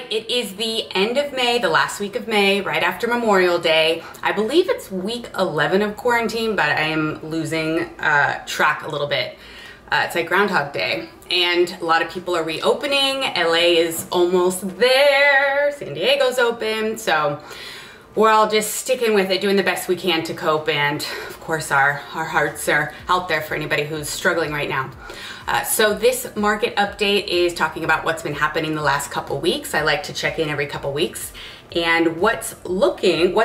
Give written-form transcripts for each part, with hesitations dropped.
right, it is the end of May, the last week of May, right after Memorial Day. I believe it's week 11 of quarantine, but I am losing track a little bit. It's like Groundhog Day, and a lot of people are reopening. LA is almost there, San Diego's open, so we're all just sticking with it, doing the best we can to cope, and of course our hearts are out there for anybody who's struggling right now. So this market update is talking about what's been happening the last couple weeks. I like to check in every couple weeks. And what's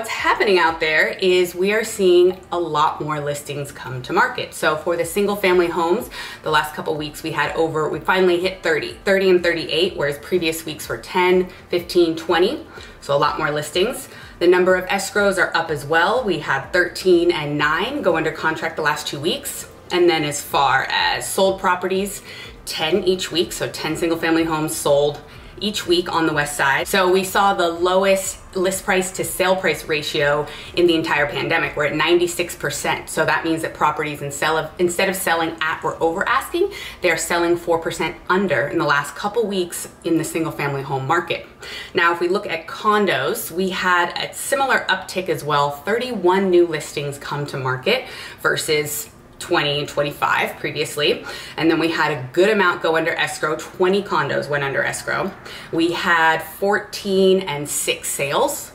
happening out there is we are seeing a lot more listings come to market. So for the single family homes, the last couple weeks we finally hit 30 and 38, whereas previous weeks were 10, 15, 20. So a lot more listings. The number of escrows are up as well. We had 13 and 9 go under contract the last 2 weeks. And then as far as sold properties, 10 each week. So 10 single family homes sold each week on the west side. So we saw the lowest list price to sale price ratio in the entire pandemic. We're at 96%. So that means that properties instead of selling at or over asking, they're selling 4% under in the last couple weeks in the single family home market. Now, if we look at condos, we had a similar uptick as well. 31 new listings come to market versus 20 and 25 previously. And then we had a good amount go under escrow. 20 condos went under escrow. We had 14 and 6 sales.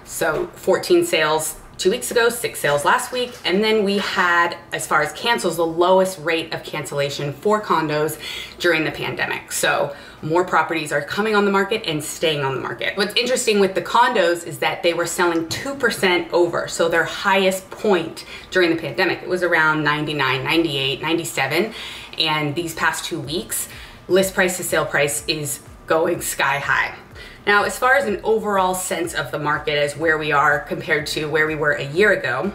So 14 sales 2 weeks ago, 6 sales last week. And then we had, as far as cancels, the lowest rate of cancellation for condos during the pandemic. So more properties are coming on the market and staying on the market. What's interesting with the condos is that they were selling 2% over. So their highest point during the pandemic, it was around 99, 98, 97. And these past 2 weeks, list price to sale price is going sky high. Now, as far as an overall sense of the market as where we are compared to where we were a year ago,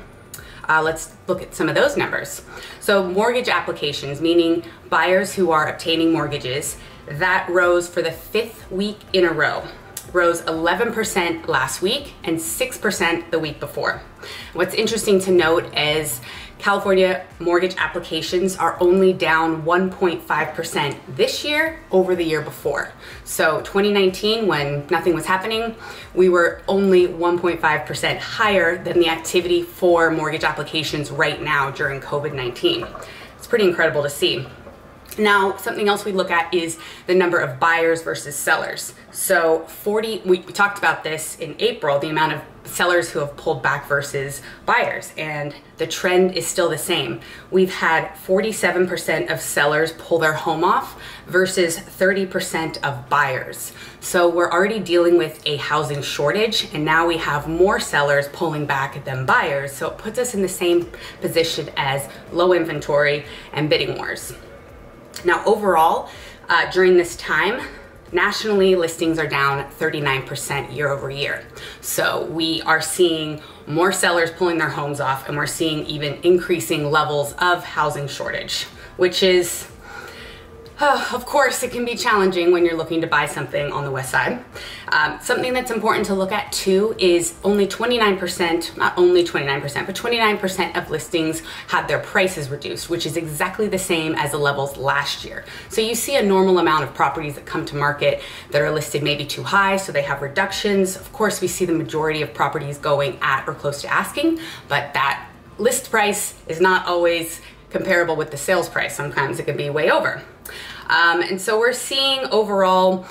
let's look at some of those numbers. So mortgage applications, meaning buyers who are obtaining mortgages, that rose for the 5th week in a row. Rose 11% last week and 6% the week before. What's interesting to note is California mortgage applications are only down 1.5% this year over the year before. So 2019, when nothing was happening, we were only 1.5% higher than the activity for mortgage applications right now during COVID-19. It's pretty incredible to see. Now, something else we look at is the number of buyers versus sellers. So we talked about this in April, the amount of sellers who have pulled back versus buyers, and the trend is still the same. We've had 47% of sellers pull their home off versus 30% of buyers. So we're already dealing with a housing shortage, and now we have more sellers pulling back than buyers. So it puts us in the same position as low inventory and bidding wars. Now, overall, during this time, nationally, listings are down 39% year over year. So we are seeing more sellers pulling their homes off, and we're seeing even increasing levels of housing shortage, which is, of course, it can be challenging when you're looking to buy something on the west side. Something that's important to look at too is only 29%, not only 29%, but 29% of listings had their prices reduced, which is exactly the same as the levels last year. So you see a normal amount of properties that come to market that are listed maybe too high, so they have reductions. Of course, we see the majority of properties going at or close to asking, but that list price is not always comparable with the sales price. Sometimes it can be way over. And so we're seeing overall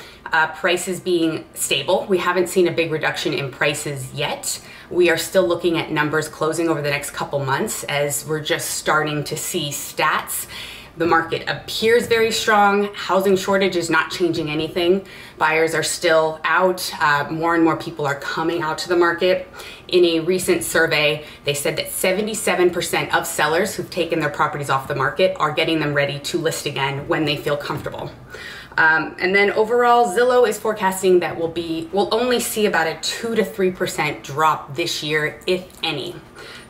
prices being stable. We haven't seen a big reduction in prices yet. We are still looking at numbers closing over the next couple months as we're just starting to see stats. The market appears very strong. Housing shortage is not changing anything. Buyers are still out. More and more people are coming out to the market. In a recent survey, they said that 77% of sellers who've taken their properties off the market are getting them ready to list again when they feel comfortable. And then overall, Zillow is forecasting that we'll only see about a 2 to 3% drop this year, if any.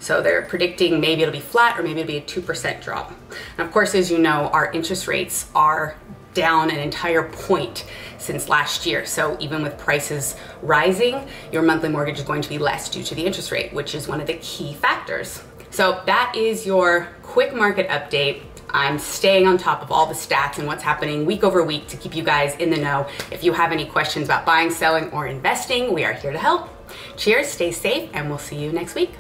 So they're predicting maybe it'll be flat or maybe it'll be a 2% drop. And of course, as you know, our interest rates are down an entire point since last year. So even with prices rising, your monthly mortgage is going to be less due to the interest rate, which is one of the key factors. So that is your quick market update. I'm staying on top of all the stats and what's happening week over week to keep you guys in the know. If you have any questions about buying, selling, or investing, we are here to help. Cheers, stay safe, and we'll see you next week.